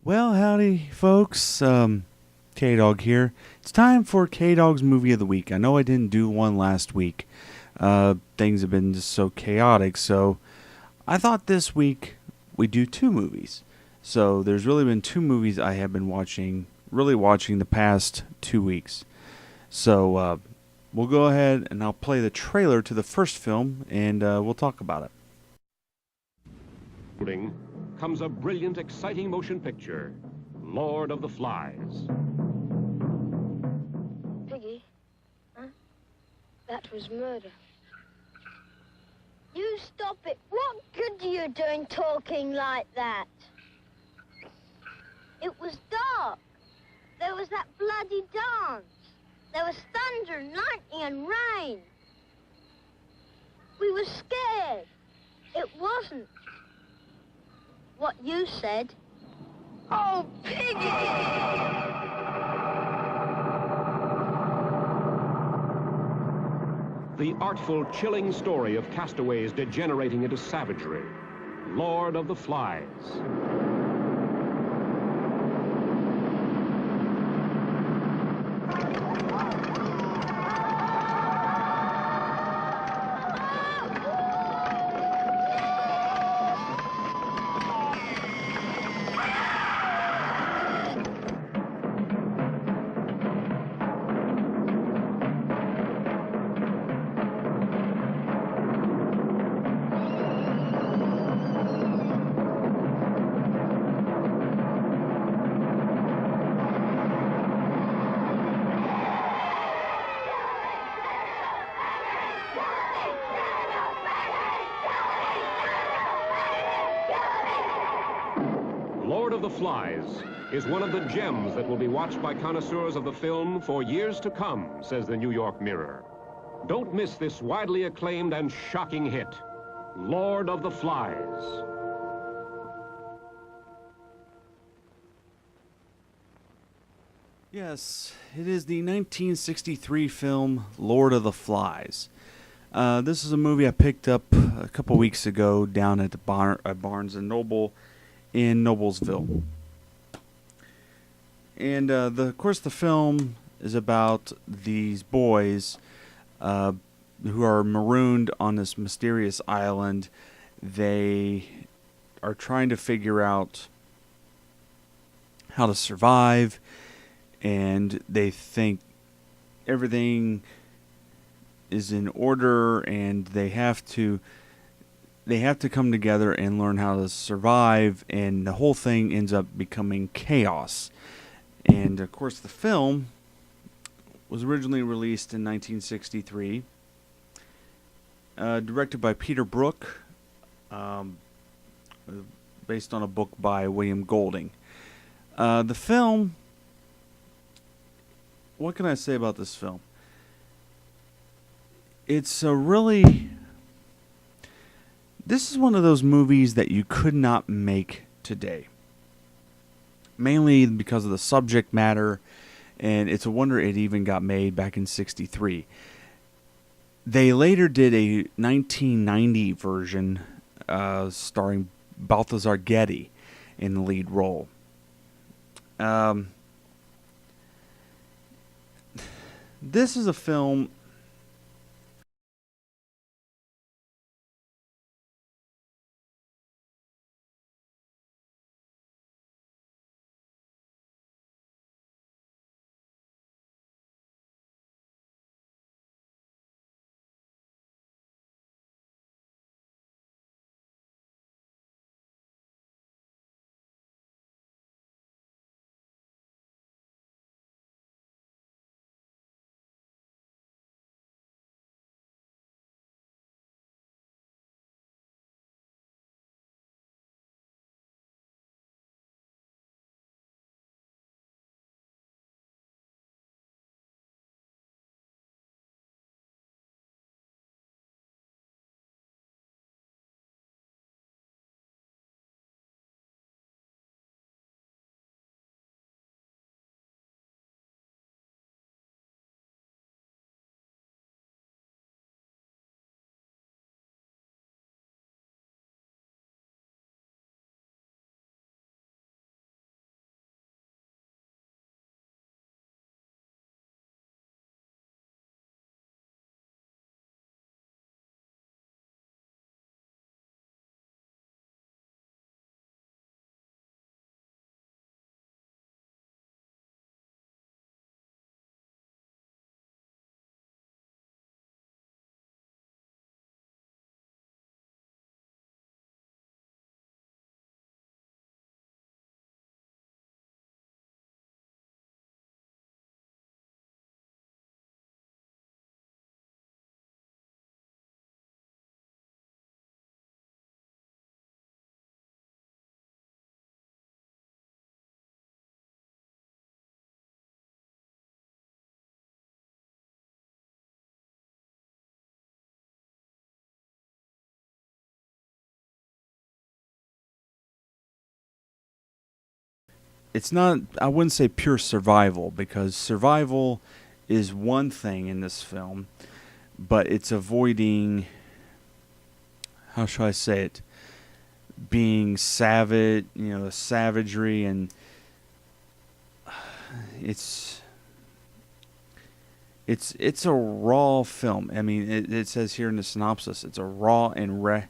Well, howdy, folks. Kdog here. It's time for Kdog's movie of the week. I know I didn't do one last week. Things have been just so chaotic, so I thought this week we'd do two movies. So there's really been two movies I have been really watching the past 2 weeks. So we'll go ahead and I'll play the trailer to the first film, and we'll talk about it. Comes a brilliant, exciting motion picture, Lord of the Flies. Piggy? Huh? That was murder. You stop it. What good are you doing talking like that? It was dark. There was that bloody dance. There was thunder and lightning and rain. We were scared. It wasn't what you said. Oh, Piggy! The artful, chilling story of castaways degenerating into savagery, Lord of the Flies. Lord of the Flies is one of the gems that will be watched by connoisseurs of the film for years to come, says the New York Mirror. Don't miss this widely acclaimed and shocking hit, Lord of the Flies. Yes, it is the 1963 film Lord of the Flies. This is a movie I picked up a couple weeks ago down at the Barnes & Noble in Noblesville. And of course the film is about these boys who are marooned on this mysterious island. They are trying to figure out how to survive, and they think everything is in order, and they have to come together and learn how to survive, and the whole thing ends up becoming chaos. And of course the film was originally released in 1963, directed by Peter Brook, based on a book by William Golding. The film, what can I say about this film? It's a really... This is one of those movies that you could not make today. Mainly because of the subject matter, and it's a wonder it even got made back in '63. They later did a 1990 version starring Balthazar Getty in the lead role. This is a film it's not, I wouldn't say pure survival, because survival is one thing in this film, but it's avoiding, how shall I say it, being savage, the savagery, and it's a raw film. I mean, it says here in the synopsis, it's a raw and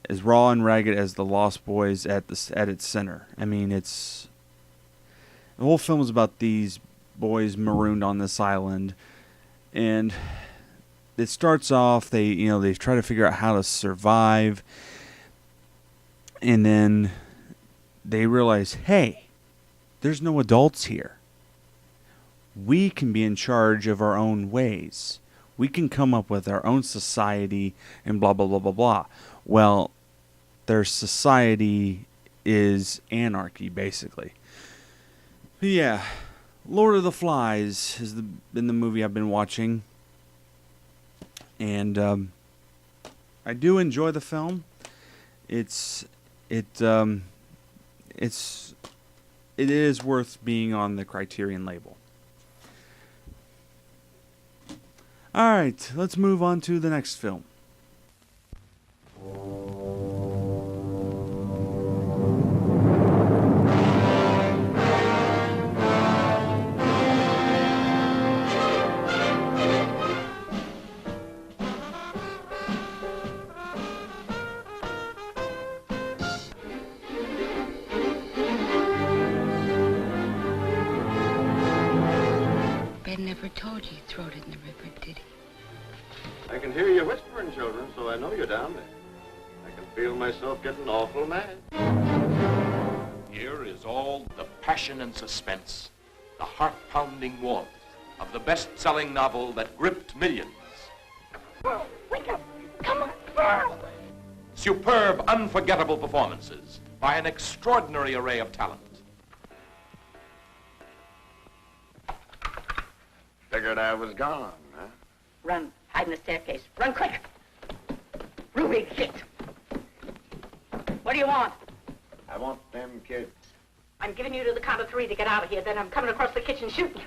as raw and ragged as the Lost Boys at its center. I mean, the whole film is about these boys marooned on this island, and it starts off, they try to figure out how to survive, and then they realize, hey, there's no adults here. We can be in charge of our own ways. We can come up with our own society and blah, blah, blah, blah, blah. Well, their society is anarchy, basically. But yeah, Lord of the Flies has been the movie I've been watching. And I do enjoy the film. It is worth being on the Criterion label. Alright, let's move on to the next film. Ben never told you throw it in the river, did he? I can hear you whispering, children, so I know you're down there. I can feel myself getting awful mad. Here is all the passion and suspense, the heart-pounding warmth of the best-selling novel that gripped millions. Oh, wake up! Come on, girl! Superb, unforgettable performances by an extraordinary array of talent. Figured I was gone, huh? Run, hide in the staircase. Run quick! Ruby, shit! What do you want? I want them kids. I'm giving you to the count of 3 to get out of here, then I'm coming across the kitchen shooting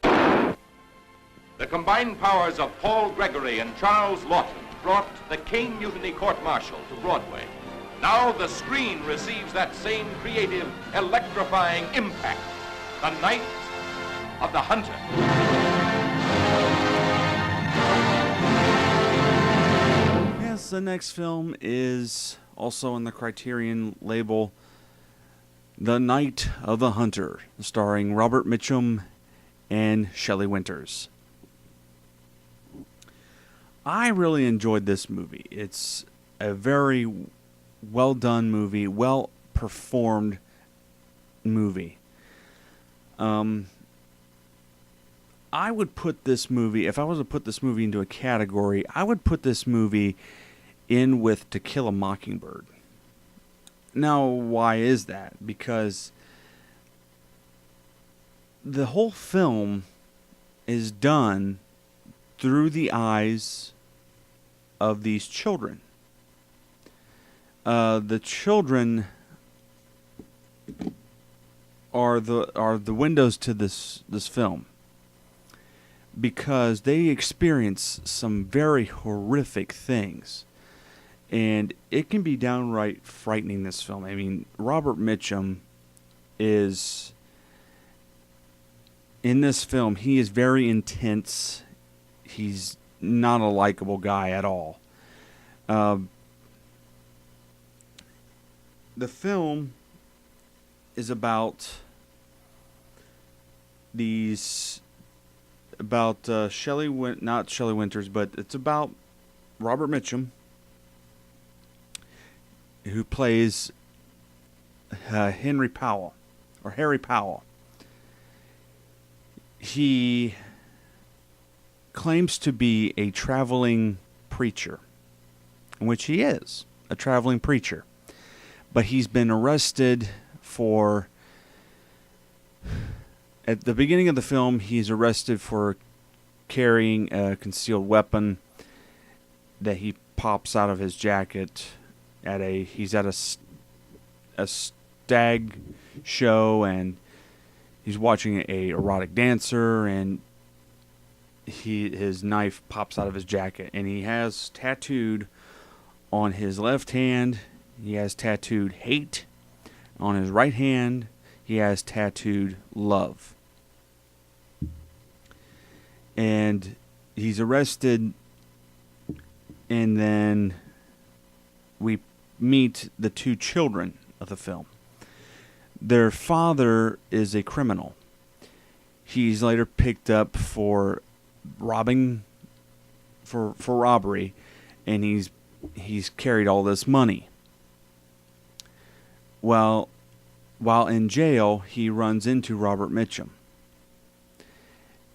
you. The combined powers of Paul Gregory and Charles Lawton brought the Caine Mutiny Court-Martial to Broadway. Now the screen receives that same creative, electrifying impact. The Night of the Hunter. Yes, the next film is also on the Criterion label, The Night of the Hunter, starring Robert Mitchum and Shelley Winters. I really enjoyed this movie. It's a very well done movie, well performed movie. I would put this movie, if I was to put this movie into a category, I would put this movie in with To Kill a Mockingbird. Now, why is that? Because the whole film is done through the eyes of these children. The children are the windows to this film, because they experience some very horrific things, and it can be downright frightening, this film. I mean, Robert Mitchum is, in this film, he is very intense. He's not a likable guy at all. The film is about not Shelley Winters, but it's about Robert Mitchum, who plays Harry Powell. He claims to be a traveling preacher, which he is, a traveling preacher. But he's been arrested for, at the beginning of the film, he's arrested for carrying a concealed weapon that he pops out of his jacket he's at a stag show, and he's watching a erotic dancer, and his knife pops out of his jacket, and he has tattooed on his left hand, he has tattooed hate. On his right hand, he has tattooed love. And he's arrested, and then we meet the two children of the film. Their father is a criminal. He's later picked up for robbery, and he's carried all this money. Well, while in jail, he runs into Robert Mitchum,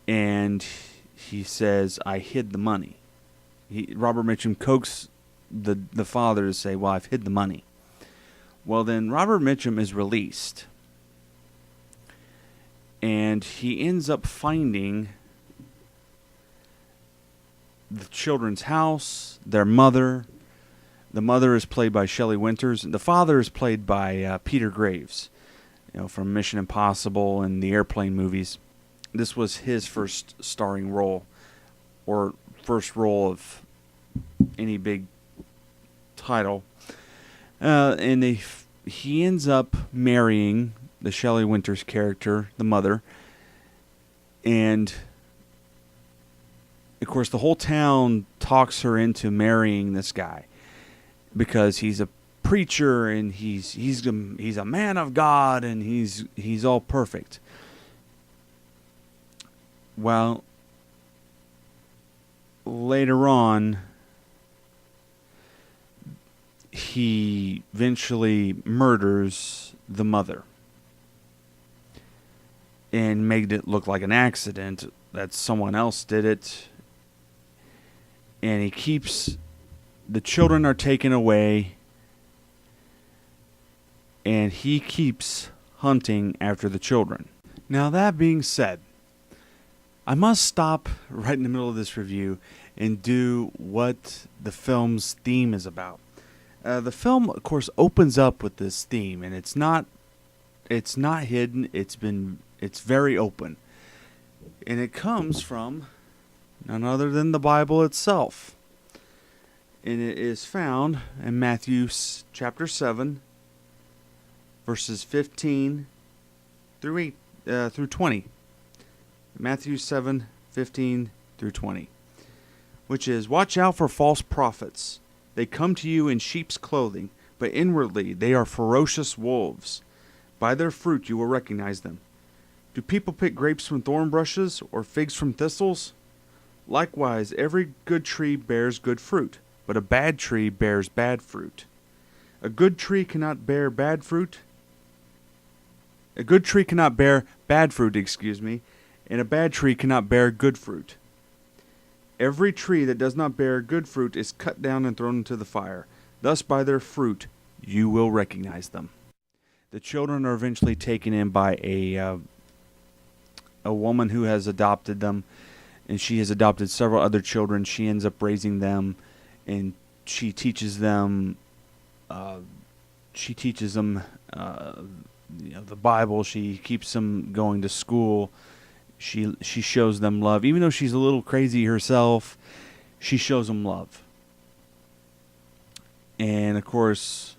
and he says, "I hid the money." Robert Mitchum coaxes the father to say, "Well, I've hid the money." Well, then Robert Mitchum is released, and he ends up finding the children's house, their mother. The mother is played by Shelley Winters. The father is played by Peter Graves, from Mission Impossible and the Airplane movies. This was his first starring role, or first role of any big title. And he ends up marrying the Shelley Winters character, the mother. And, of course, the whole town talks her into marrying this guy, because he's a preacher, and he's a man of God, and he's all perfect. Well, later on, he eventually murders the mother and made it look like an accident, that someone else did it. And the children are taken away, and he keeps hunting after the children. Now, that being said, I must stop right in the middle of this review and do what the film's theme is about. The film, of course, opens up with this theme, and it's not hidden. It's very open, and it comes from none other than the Bible itself. And it is found in Matthew chapter 7, verses 15 through 20. Matthew 7, 15 through 20. Which is, "Watch out for false prophets. They come to you in sheep's clothing, but inwardly they are ferocious wolves. By their fruit you will recognize them. Do people pick grapes from thorn bushes, or figs from thistles? Likewise, every good tree bears good fruit, but a bad tree bears bad fruit. A good tree cannot bear bad fruit. A good tree cannot bear bad fruit, and a bad tree cannot bear good fruit. Every tree that does not bear good fruit is cut down and thrown into the fire. Thus by their fruit you will recognize them." The children are eventually taken in by a woman who has adopted them, and she has adopted several other children. She ends up raising them, and she teaches them the Bible. She keeps them going to school. She shows them love. Even though she's a little crazy herself, she shows them love. And, of course,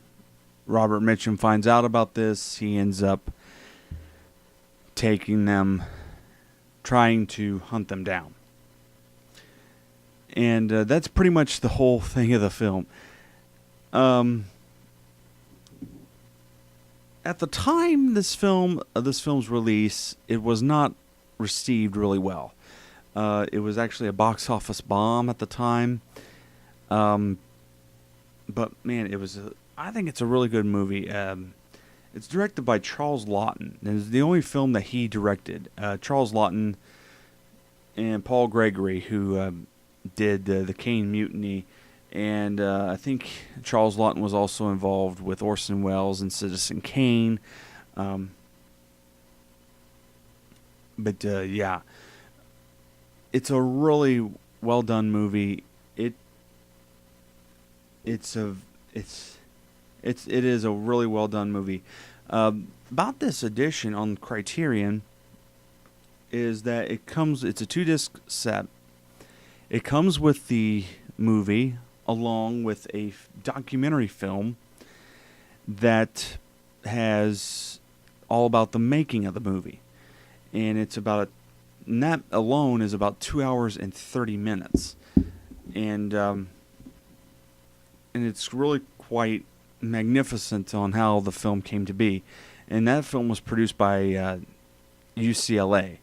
Robert Mitchum finds out about this. He ends up taking them, trying to hunt them down. And that's pretty much the whole thing of the film. At the time this film's release, it was not received really well. It was actually a box office bomb at the time. But man, I think it's a really good movie. It's directed by Charles Laughton. It's the only film that he directed. Charles Laughton and Paul Gregory, who did the Caine Mutiny, and I think Charles Laughton was also involved with Orson Welles and Citizen Kane. But yeah, it's a really well done movie. It is a really well done movie. About this edition on Criterion is that it's a 2-disc set. It comes with the movie along with a documentary film that has all about the making of the movie. And it's about and that alone is about 2 hours and 30 minutes. And it's really quite magnificent on how the film came to be. And that film was produced by UCLA.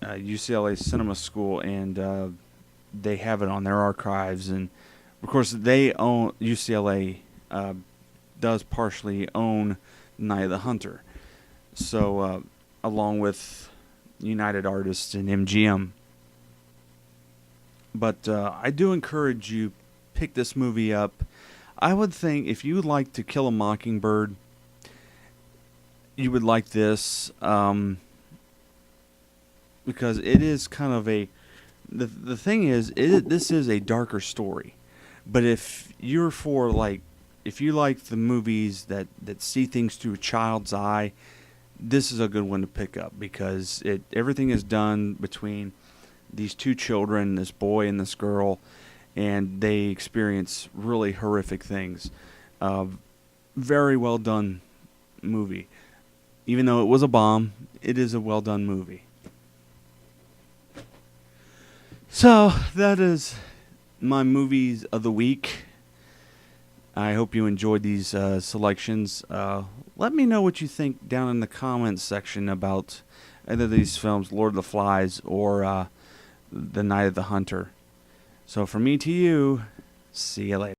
UCLA Cinema School, and they have it on their archives. And of course, UCLA does partially own Night of the Hunter. So, along with United Artists and MGM. But I do encourage you, pick this movie up. I would think if you would like To Kill a Mockingbird, you would like this, because it is kind of a... The thing is, this is a darker story. But if you're if you like the movies that see things through a child's eye, this is a good one to pick up, because everything is done between these two children, this boy and this girl, and they experience really horrific things. Very well done movie. Even though it was a bomb, it is a well done movie. So that is my movies of the week. I hope you enjoyed these selections. Let me know what you think down in the comments section about either of these films, Lord of the Flies or The Night of the Hunter. So from me to you, see you later.